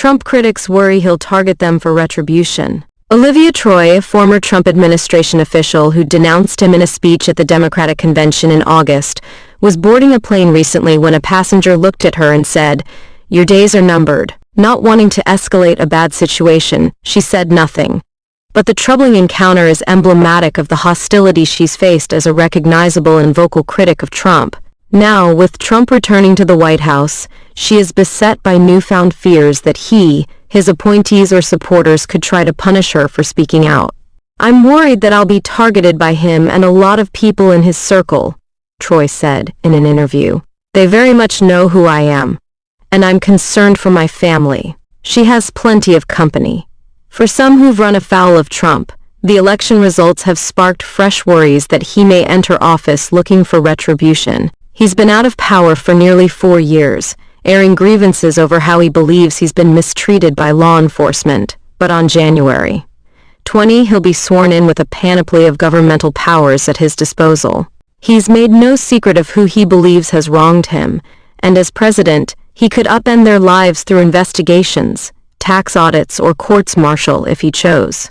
Trump critics worry he'll target them for retribution. Olivia Troy, a former Trump administration official who denounced him in a speech at the Democratic convention in August, was boarding a plane recently when a passenger looked at her and said, "Your days are numbered." Not wanting to escalate a bad situation, she said nothing. But the troubling encounter is emblematic of the hostility she's faced as a recognizable and vocal critic of Trump. Now, with Trump returning to the White House, she is beset by newfound fears that he, his appointees or supporters could try to punish her for speaking out. "I'm worried that I'll be targeted by him and a lot of people in his circle," Troy said in an interview. "They very much know who I am. And I'm concerned for my family." She has plenty of company. For some who've run afoul of Trump, the election results have sparked fresh worries that he may enter office looking for retribution. He's been out of power for nearly 4 years, airing grievances over how he believes he's been mistreated by law enforcement. But on January 20, he'll be sworn in with a panoply of governmental powers at his disposal. He's made no secret of who he believes has wronged him, and as president, he could upend their lives through investigations, tax audits, or courts-martial if he chose.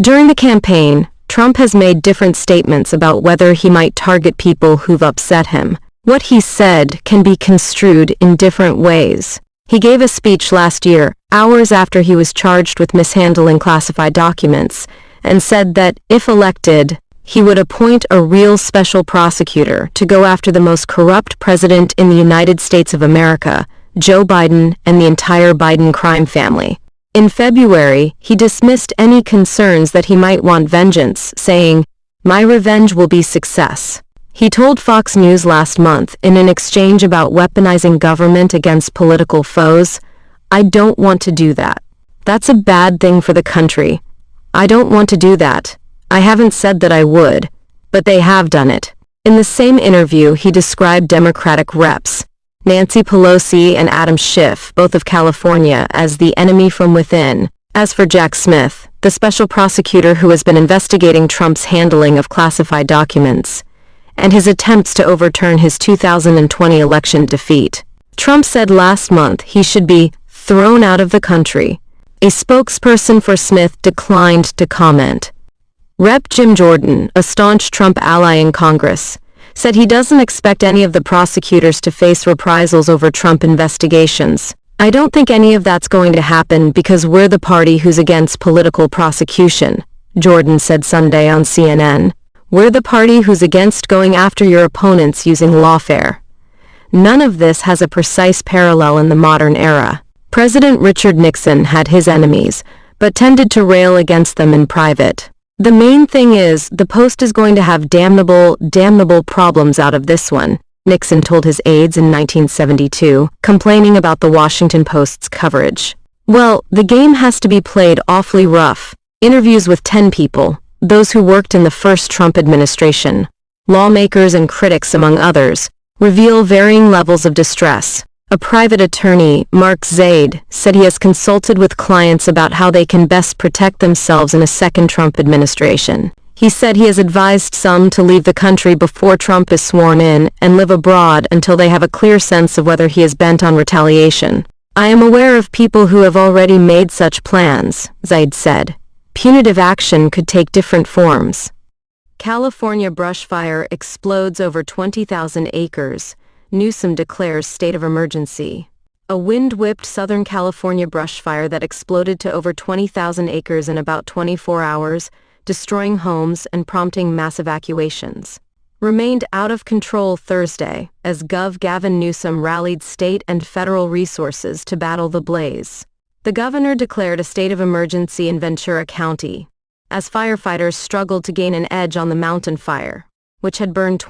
During the campaign, Trump has made different statements about whether he might target people who've upset him. What he said can be construed in different ways. He gave a speech last year, hours after he was charged with mishandling classified documents, and said that, if elected, he would appoint a real special prosecutor to go after the most corrupt president in the United States of America, Joe Biden, and the entire Biden crime family. In February, he dismissed any concerns that he might want vengeance, saying, "My revenge will be success." He told Fox News last month in an exchange about weaponizing government against political foes, "I don't want to do that. That's a bad thing for the country. I don't want to do that. I haven't said that I would, but they have done it." In the same interview, he described Democratic reps, Nancy Pelosi and Adam Schiff, both of California, as the enemy from within. As for Jack Smith, the special prosecutor who has been investigating Trump's handling of classified documents, and his attempts to overturn his 2020 election defeat, Trump said last month he should be thrown out of the country. A spokesperson for Smith declined to comment. Rep. Jim Jordan, a staunch Trump ally in Congress, said he doesn't expect any of the prosecutors to face reprisals over Trump investigations. "I don't think any of that's going to happen because we're the party who's against political prosecution," Jordan said Sunday on CNN. "We're the party who's against going after your opponents using lawfare." None of this has a precise parallel in the modern era. President Richard Nixon had his enemies, but tended to rail against them in private. "The main thing is, the Post is going to have damnable problems out of this one," Nixon told his aides in 1972, complaining about the Washington Post's coverage. "Well, the game has to be played awfully rough." Interviews with 10 people, those who worked in the first Trump administration, lawmakers and critics among others, reveal varying levels of distress. A private attorney, Mark Zaid, said he has consulted with clients about how they can best protect themselves in a second Trump administration. He said he has advised some to leave the country before Trump is sworn in and live abroad until they have a clear sense of whether he is bent on retaliation. "I am aware of people who have already made such plans," Zaid said. Punitive action could take different forms. California brush fire explodes over 20,000 acres. Newsom declares state of emergency. A wind-whipped Southern California brush fire that exploded to over 20,000 acres in about 24 hours, destroying homes and prompting mass evacuations, remained out of control Thursday as Gov. Gavin Newsom rallied state and federal resources to battle the blaze. The governor declared a state of emergency in Ventura County, as firefighters struggled to gain an edge on the mountain fire, which had burned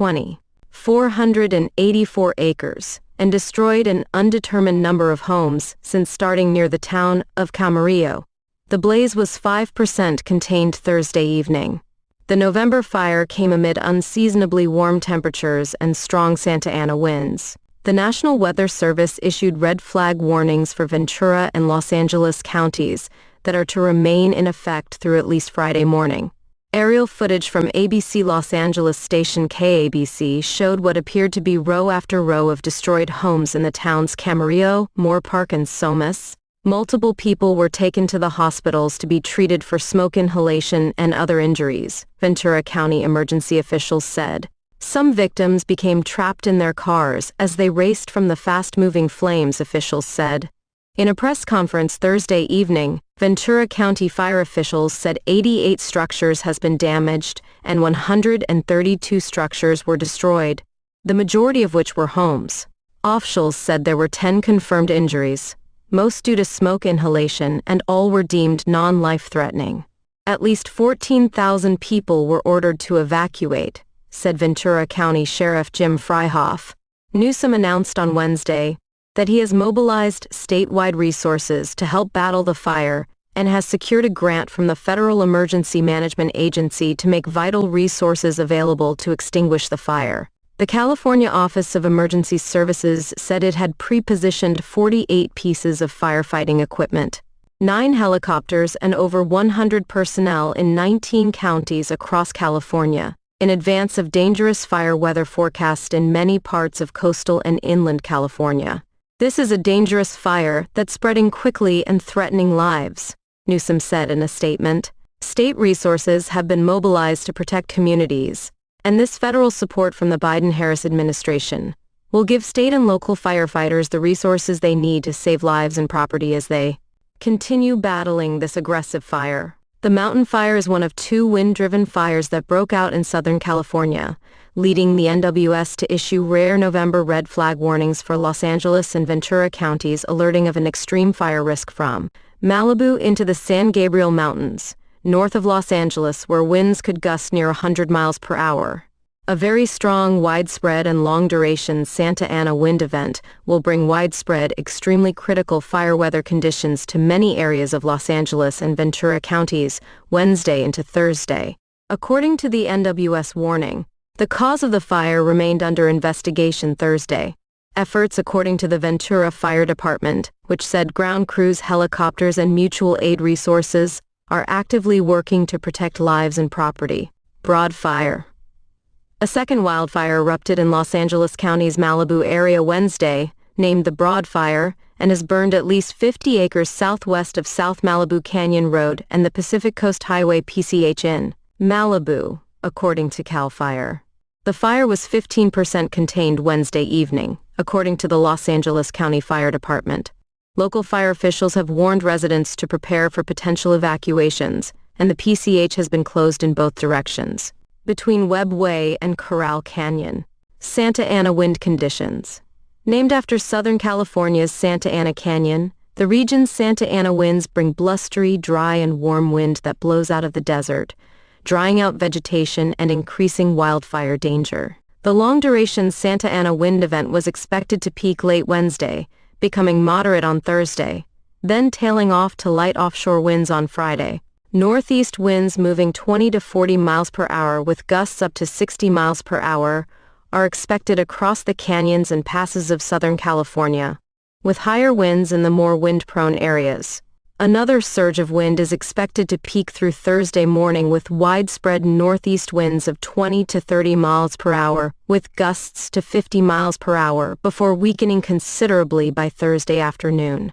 484 acres, and destroyed an undetermined number of homes since starting near the town of Camarillo. The blaze was 5% contained Thursday evening. The November fire came amid unseasonably warm temperatures and strong Santa Ana winds. The National Weather Service issued red flag warnings for Ventura and Los Angeles counties that are to remain in effect through at least Friday morning. Aerial footage from ABC Los Angeles station KABC showed what appeared to be row after row of destroyed homes in the towns Camarillo, Moore Park and Somas. Multiple people were taken to the hospitals to be treated for smoke inhalation and other injuries, Ventura County emergency officials said. Some victims became trapped in their cars as they raced from the fast-moving flames, officials said. In a press conference Thursday evening, Ventura County fire officials said 88 structures has been damaged and 132 structures were destroyed, the majority of which were homes. Officials said there were 10 confirmed injuries, most due to smoke inhalation, and all were deemed non-life-threatening. At least 14,000 people were ordered to evacuate, said Ventura County Sheriff Jim Fryhoff. Newsom announced on Wednesday that he has mobilized statewide resources to help battle the fire and has secured a grant from the Federal Emergency Management Agency to make vital resources available to extinguish the fire. The California Office of Emergency Services said it had pre-positioned 48 pieces of firefighting equipment, 9 helicopters, and over 100 personnel in 19 counties across California, in advance of dangerous fire weather forecast in many parts of coastal and inland California. This is a dangerous fire that's spreading quickly and threatening lives, Newsom said in a statement. State resources have been mobilized to protect communities, and this federal support from the Biden-Harris administration will give state and local firefighters the resources they need to save lives and property as they continue battling this aggressive fire. The mountain fire is one of 2 wind-driven fires that broke out in Southern California, leading the NWS to issue rare November red flag warnings for Los Angeles and Ventura counties, alerting of an extreme fire risk from Malibu into the San Gabriel Mountains, north of Los Angeles, where winds could gust near 100 miles per hour. A very strong, widespread, and long-duration Santa Ana wind event will bring widespread, extremely critical fire weather conditions to many areas of Los Angeles and Ventura counties Wednesday into Thursday. According to the NWS warning, the cause of the fire remained under investigation Thursday. Efforts, according to the Ventura Fire Department, which said ground crews, helicopters, and mutual aid resources are actively working to protect lives and property. Broad fire. A second wildfire erupted in Los Angeles County's Malibu area Wednesday, named the Broad Fire, and has burned at least 50 acres southwest of South Malibu Canyon Road and the Pacific Coast Highway PCH in Malibu, according to CAL FIRE. The fire was 15% contained Wednesday evening, according to the Los Angeles County Fire Department. Local fire officials have warned residents to prepare for potential evacuations, and the PCH has been closed in both directions. Between Webb Way and Corral Canyon. Santa Ana wind conditions. Named after Southern California's Santa Ana Canyon, the region's Santa Ana winds bring blustery, dry, and warm wind that blows out of the desert, drying out vegetation and increasing wildfire danger. The long-duration Santa Ana wind event was expected to peak late Wednesday, becoming moderate on Thursday, then tailing off to light offshore winds on Friday. Northeast winds moving 20 to 40 miles per hour with gusts up to 60 miles per hour are expected across the canyons and passes of Southern California, with higher winds in the more wind-prone areas. Another surge of wind is expected to peak through Thursday morning with widespread northeast winds of 20 to 30 miles per hour, with gusts to 50 miles per hour before weakening considerably by Thursday afternoon.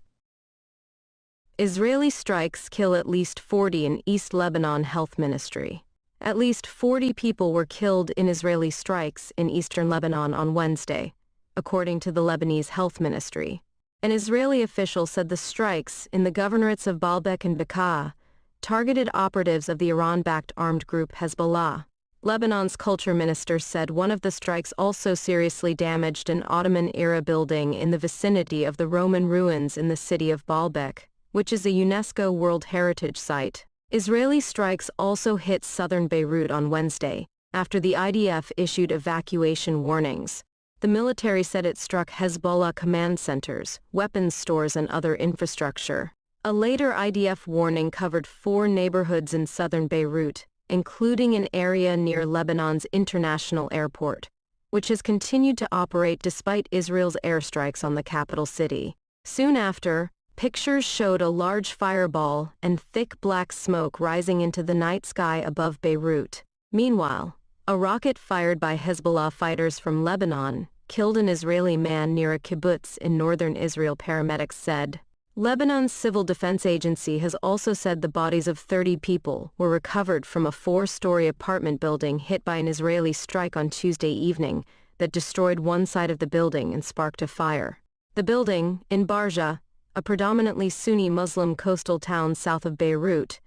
Israeli strikes kill at least 40 in East Lebanon Health Ministry. At least 40 people were killed in Israeli strikes in eastern Lebanon on Wednesday, according to the Lebanese Health Ministry. An Israeli official said the strikes in the governorates of Baalbek and Bekaa targeted operatives of the Iran-backed armed group Hezbollah. Lebanon's culture minister said one of the strikes also seriously damaged an Ottoman-era building in the vicinity of the Roman ruins in the city of Baalbek, which is a UNESCO World Heritage Site. Israeli strikes also hit southern Beirut on Wednesday, after the IDF issued evacuation warnings. The military said it struck Hezbollah command centers, weapons stores, and other infrastructure. A later IDF warning covered 4 neighborhoods in southern Beirut, including an area near Lebanon's international airport, which has continued to operate despite Israel's airstrikes on the capital city. Soon after, pictures showed a large fireball and thick black smoke rising into the night sky above Beirut. Meanwhile, a rocket fired by Hezbollah fighters from Lebanon killed an Israeli man near a kibbutz in northern Israel, paramedics said. Lebanon's Civil Defense Agency has also said the bodies of 30 people were recovered from a 4-story apartment building hit by an Israeli strike on Tuesday evening that destroyed one side of the building and sparked a fire. The building, in Barja, a predominantly Sunni Muslim coastal town south of Beirut,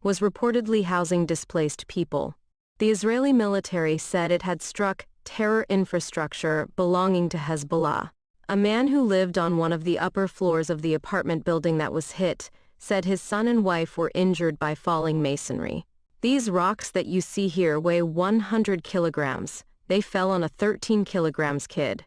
was reportedly housing displaced people. The Israeli military said it had struck terror infrastructure belonging to Hezbollah. A man who lived on one of the upper floors of the apartment building that was hit said his son and wife were injured by falling masonry. These rocks that you see here weigh 100 kilograms. They fell on a 13 kilograms kid,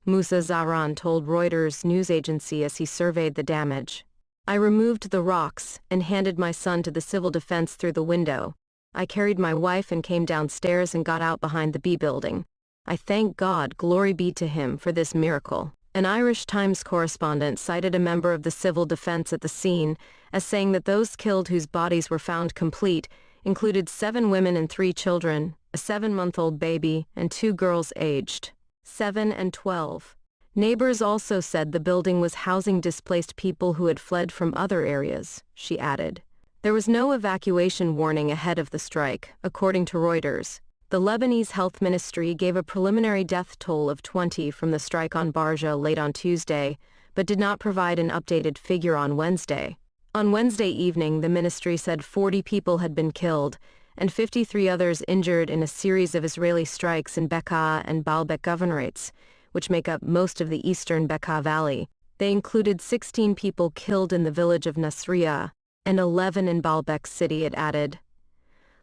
Musa Zahran told Reuters news agency as he surveyed the damage. I removed the rocks and handed my son to the civil defense through the window. I carried my wife and came downstairs and got out behind the B building. I thank God, glory be to him, for this miracle. An Irish Times correspondent cited a member of the civil defense at the scene as saying that those killed whose bodies were found complete included 7 women and 3 children, a 7-month-old baby, and 2 girls aged 7 and 12. Neighbors also said the building was housing displaced people who had fled from other areas, she added. There was no evacuation warning ahead of the strike, according to Reuters. The Lebanese Health Ministry gave a preliminary death toll of 20 from the strike on Barja late on Tuesday, but did not provide an updated figure on Wednesday. On Wednesday evening, the ministry said 40 people had been killed and 53 others injured in a series of Israeli strikes in Bekaa and Baalbek governorates, which make up most of the eastern Bekaa Valley. They included 16 people killed in the village of Nasriya and 11 in Baalbek city, it added.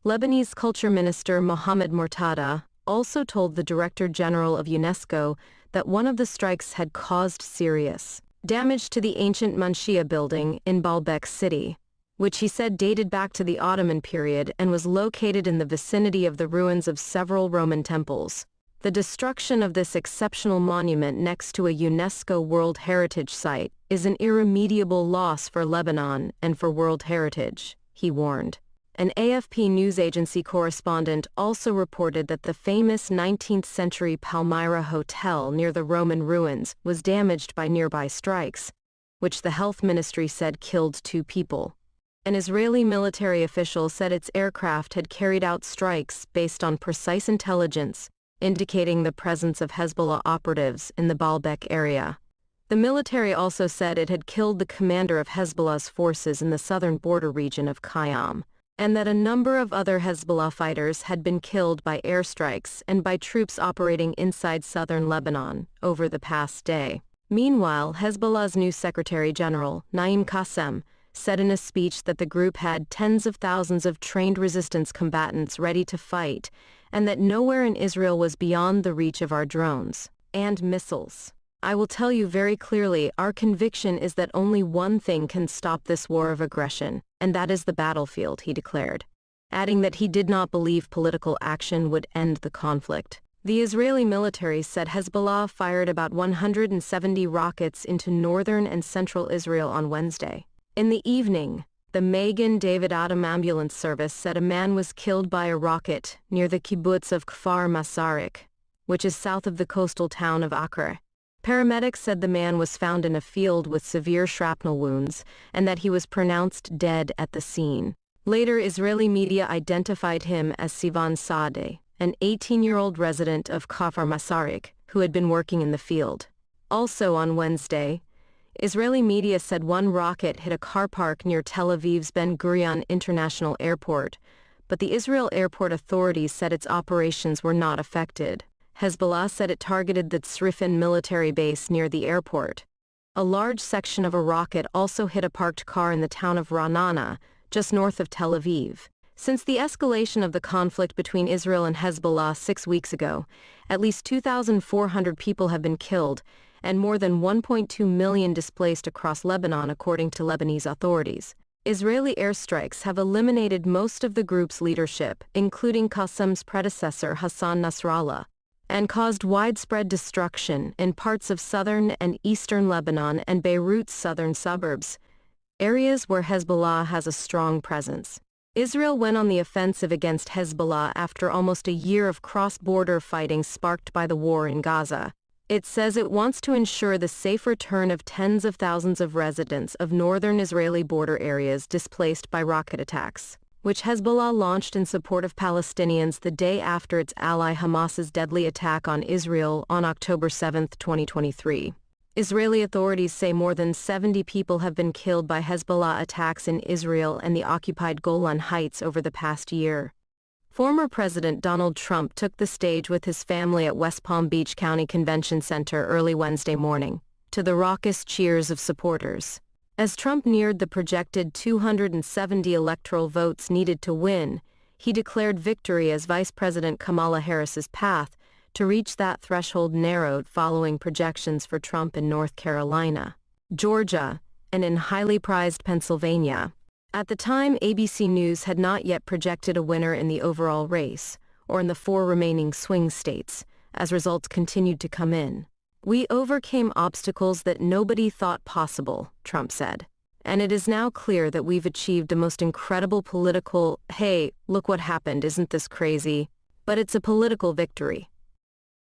Lebanese Culture Minister Mohammed Mortada also told the Director General of UNESCO that one of the strikes had caused serious damage to the ancient Manshia building in Baalbek city, which he said dated back to the Ottoman period and was located in the vicinity of the ruins of several Roman temples. The destruction of this exceptional monument next to a UNESCO World Heritage Site is an irremediable loss for Lebanon and for World Heritage, he warned. An AFP news agency correspondent also reported that the famous 19th-century Palmyra Hotel near the Roman ruins was damaged by nearby strikes, which the health ministry said killed 2 people. An Israeli military official said its aircraft had carried out strikes based on precise intelligence, indicating the presence of Hezbollah operatives in the Baalbek area. The military also said it had killed the commander of Hezbollah's forces in the southern border region of Qayyam, and that a number of other Hezbollah fighters had been killed by airstrikes and by troops operating inside southern Lebanon over the past day. Meanwhile, Hezbollah's new Secretary General, Naim Qassem, said in a speech that the group had tens of thousands of trained resistance combatants ready to fight, and that nowhere in Israel was beyond the reach of our drones and missiles. I will tell you very clearly, our conviction is that only one thing can stop this war of aggression, and that is the battlefield, he declared, adding that he did not believe political action would end the conflict. The Israeli military said Hezbollah fired about 170 rockets into northern and central Israel on Wednesday. In the evening, the Magen David Adom ambulance service said a man was killed by a rocket near the kibbutz of Kfar Masarik, which is south of the coastal town of Acre. Paramedics said the man was found in a field with severe shrapnel wounds and that he was pronounced dead at the scene. Later, Israeli media identified him as Sivan Saadeh, an 18-year-old resident of Kfar Masarik who had been working in the field. Also on Wednesday, Israeli media said one rocket hit a car park near Tel Aviv's Ben Gurion International Airport, but the Israel Airport authorities said its operations were not affected. Hezbollah said it targeted the Tzrifin military base near the airport. A large section of a rocket also hit a parked car in the town of Ra'anana, just north of Tel Aviv. Since the escalation of the conflict between Israel and Hezbollah 6 weeks ago, at least 2,400 people have been killed and more than 1.2 million displaced across Lebanon, according to Lebanese authorities. Israeli airstrikes have eliminated most of the group's leadership, including Qassem's predecessor Hassan Nasrallah, and caused widespread destruction in parts of southern and eastern Lebanon and Beirut's southern suburbs, areas where Hezbollah has a strong presence. Israel went on the offensive against Hezbollah after almost a year of cross-border fighting sparked by the war in Gaza. It says it wants to ensure the safe return of tens of thousands of residents of northern Israeli border areas displaced by rocket attacks, which Hezbollah launched in support of Palestinians the day after its ally Hamas's deadly attack on Israel on October 7, 2023. Israeli authorities say more than 70 people have been killed by Hezbollah attacks in Israel and the occupied Golan Heights over the past year. Former President Donald Trump took the stage with his family at West Palm Beach County Convention Center early Wednesday morning, to the raucous cheers of supporters. As Trump neared the projected 270 electoral votes needed to win, he declared victory as Vice President Kamala Harris's path to reach that threshold narrowed following projections for Trump in North Carolina, Georgia, and in highly prized Pennsylvania. At the time, ABC News had not yet projected a winner in the overall race, or in the 4 remaining swing states, as results continued to come in. "We overcame obstacles that nobody thought possible," Trump said. "And it is now clear that we've achieved a most incredible political, hey, look what happened, isn't this crazy? But it's a political victory.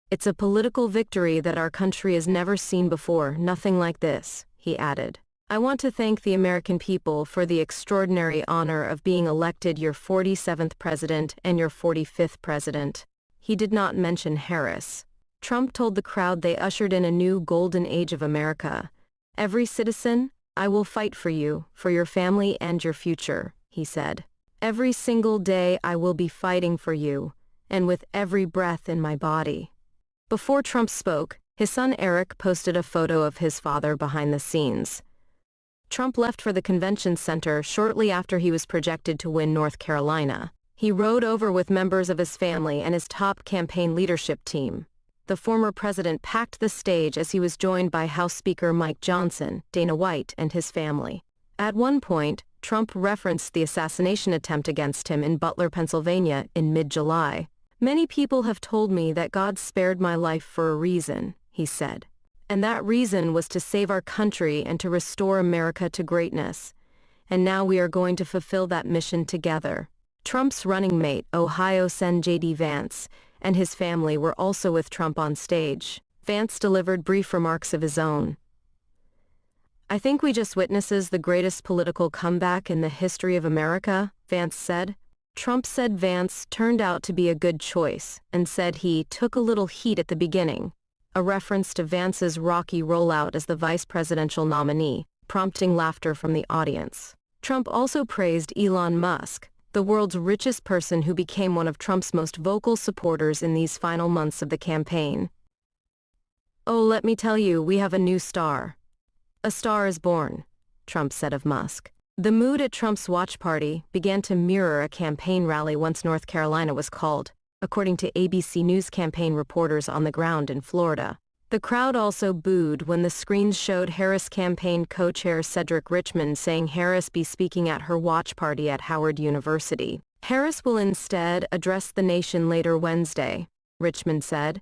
It's a political victory that our country has never seen before, nothing like this," he added. "I want to thank the American people for the extraordinary honor of being elected your 47th president and your 45th president." He did not mention Harris. Trump told the crowd they ushered in a new golden age of America. "Every citizen, I will fight for you, for your family and your future," he said. "Every single day I will be fighting for you, and with every breath in my body." Before Trump spoke, his son Eric posted a photo of his father behind the scenes. Trump left for the convention center shortly after he was projected to win North Carolina. He rode over with members of his family and his top campaign leadership team. The former president packed the stage as he was joined by House Speaker Mike Johnson, Dana White, and his family. At one point, Trump referenced the assassination attempt against him in Butler, Pennsylvania, in mid-July. "Many people have told me that God spared my life for a reason," he said. "And that reason was to save our country and to restore America to greatness. And now we are going to fulfill that mission together." Trump's running mate, Ohio Sen. J.D. Vance, and his family were also with Trump on stage. Vance delivered brief remarks of his own. "I think we just witnesses the greatest political comeback in the history of America," Vance said. Trump said Vance turned out to be a good choice and said he took a little heat at the beginning, a reference to Vance's rocky rollout as the vice presidential nominee, prompting laughter from the audience. Trump also praised Elon Musk, the world's richest person who became one of Trump's most vocal supporters in these final months of the campaign. "Oh, let me tell you, we have a new star. A star is born," Trump said of Musk. The mood at Trump's watch party began to mirror a campaign rally once North Carolina was called, according to ABC News campaign reporters on the ground in Florida. The crowd also booed when the screens showed Harris campaign co-chair Cedric Richmond saying Harris be speaking at her watch party at Howard University. "Harris will instead address the nation later Wednesday," Richmond said.